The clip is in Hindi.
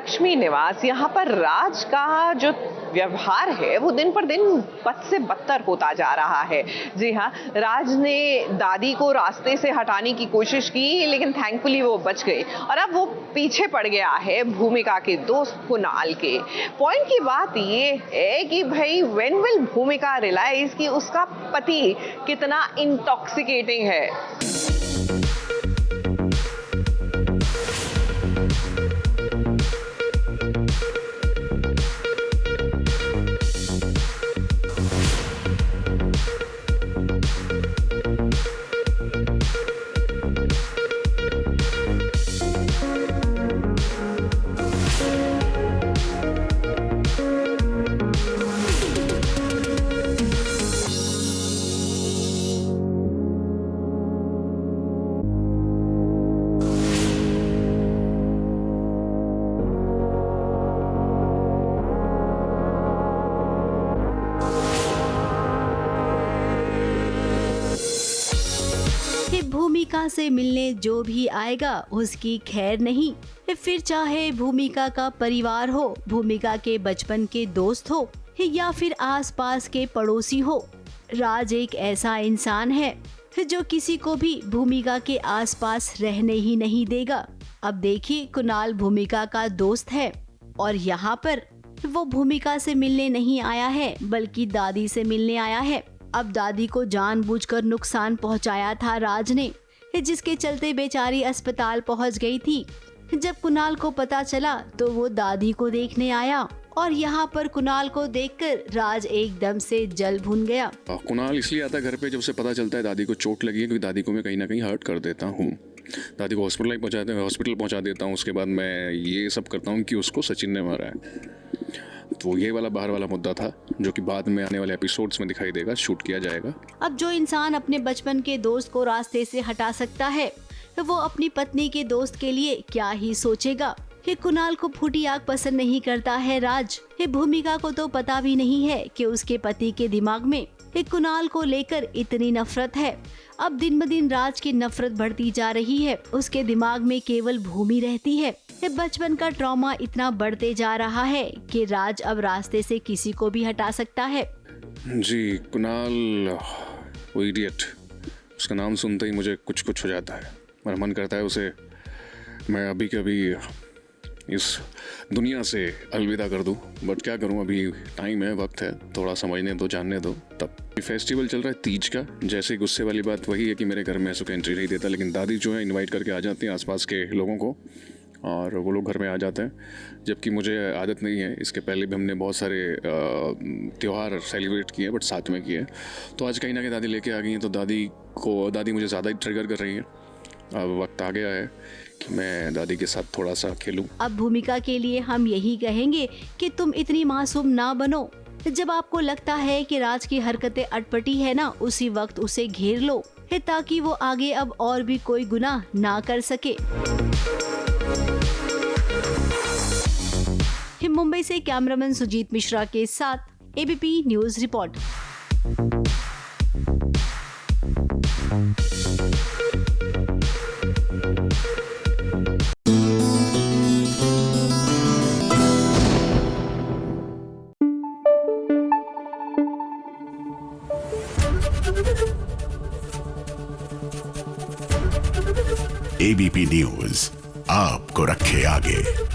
लक्ष्मी निवास, यहाँ पर राज का जो व्यवहार है वो दिन पर दिन बद से बदतर होता जा रहा है। जी हाँ, राज ने दादी को रास्ते से हटाने की कोशिश की, लेकिन थैंकफुली वो बच गई और अब वो पीछे पड़ गया है भूमिका के दोस्त कुणाल के। पॉइंट की बात ये है कि भाई व्हेन विल भूमिका रियलाइज कि उसका पति कितना इंटॉक्सिकेटिंग है। भूमिका से मिलने जो भी आएगा उसकी खैर नहीं, फिर चाहे भूमिका का परिवार हो, भूमिका के बचपन के दोस्त हो या फिर आसपास के पड़ोसी हो। राज एक ऐसा इंसान है जो किसी को भी भूमिका के आसपास रहने ही नहीं देगा। अब देखिए, कुणाल भूमिका का दोस्त है और यहाँ पर वो भूमिका से मिलने नहीं आया है बल्कि दादी से मिलने आया है। अब दादी को जानबूझकर नुकसान पहुंचाया था राज ने, जिसके चलते बेचारी अस्पताल पहुंच गई थी। जब कुणाल को पता चला तो वो दादी को देखने आया और यहाँ पर कुणाल को देखकर राज एकदम से जल भुन गया। कुणाल इसलिए आता है घर पे जब उसे पता चलता है दादी को चोट लगी है, क्योंकि दादी को मैं कहीं ना कहीं हर्ट कर देता हूँ। दादी को हॉस्पिटल पहुँचा देता हूँ। उसके बाद मैं ये सब करता हूँ कि उसको सचिन ने मारा है। तो ये वाला बाहर वाला मुद्दा था जो कि बाद में आने वाले एपिसोड्स में दिखाई देगा, शूट किया जाएगा। अब जो इंसान अपने बचपन के दोस्त को रास्ते से हटा सकता है, वो अपनी पत्नी के दोस्त के लिए क्या ही सोचेगा। ये कुणाल को फूटी आग पसंद नहीं करता है राज। ये भूमिका को तो पता भी नहीं है कि उसके पति के दिमाग में एक कुणाल को लेकर इतनी नफरत है। अब दिन ब दिन राज की नफरत बढ़ती जा रही है। उसके दिमाग में केवल भूमि रहती है। बचपन का ट्रॉमा इतना बढ़ते जा रहा है कि राज अब रास्ते से किसी को भी हटा सकता है। जी, कुणाल वो इडियट, उसका नाम सुनते ही मुझे कुछ कुछ हो जाता है। मेरा मन करता है उसे मैं अभी के अभी इस दुनिया से अलविदा कर दूं, बट क्या करूं, अभी टाइम है, वक्त है, थोड़ा समझने दो, जानने दो। तब फेस्टिवल चल रहा है तीज का। जैसे गुस्से वाली बात वही है कि मेरे घर में ऐसा कोई एंट्री नहीं देता, लेकिन दादी जो है इनवाइट करके आ जाती हैं आसपास के लोगों को और वो लोग घर में आ जाते हैं, जबकि मुझे आदत नहीं है। इसके पहले भी हमने बहुत सारे त्यौहार सेलिब्रेट किए बट साथ में किए। तो आज कहीं ना कहीं दादी लेके आ गई हैं, तो दादी मुझे ज़्यादा ही ट्रिगर कर रही है। अब वक्त आ गया है कि मैं दादी के साथ थोड़ा सा खेलूं। अब भूमिका के लिए हम यही कहेंगे कि तुम इतनी मासूम ना बनो। जब आपको लगता है कि राज की हरकतें अटपटी है ना, उसी वक्त उसे घेर लो ताकि वो आगे अब और भी कोई गुनाह ना कर सके। मुंबई से कैमरामैन सुजीत मिश्रा के साथ ABP news report. ABP news आपको रखे आगे।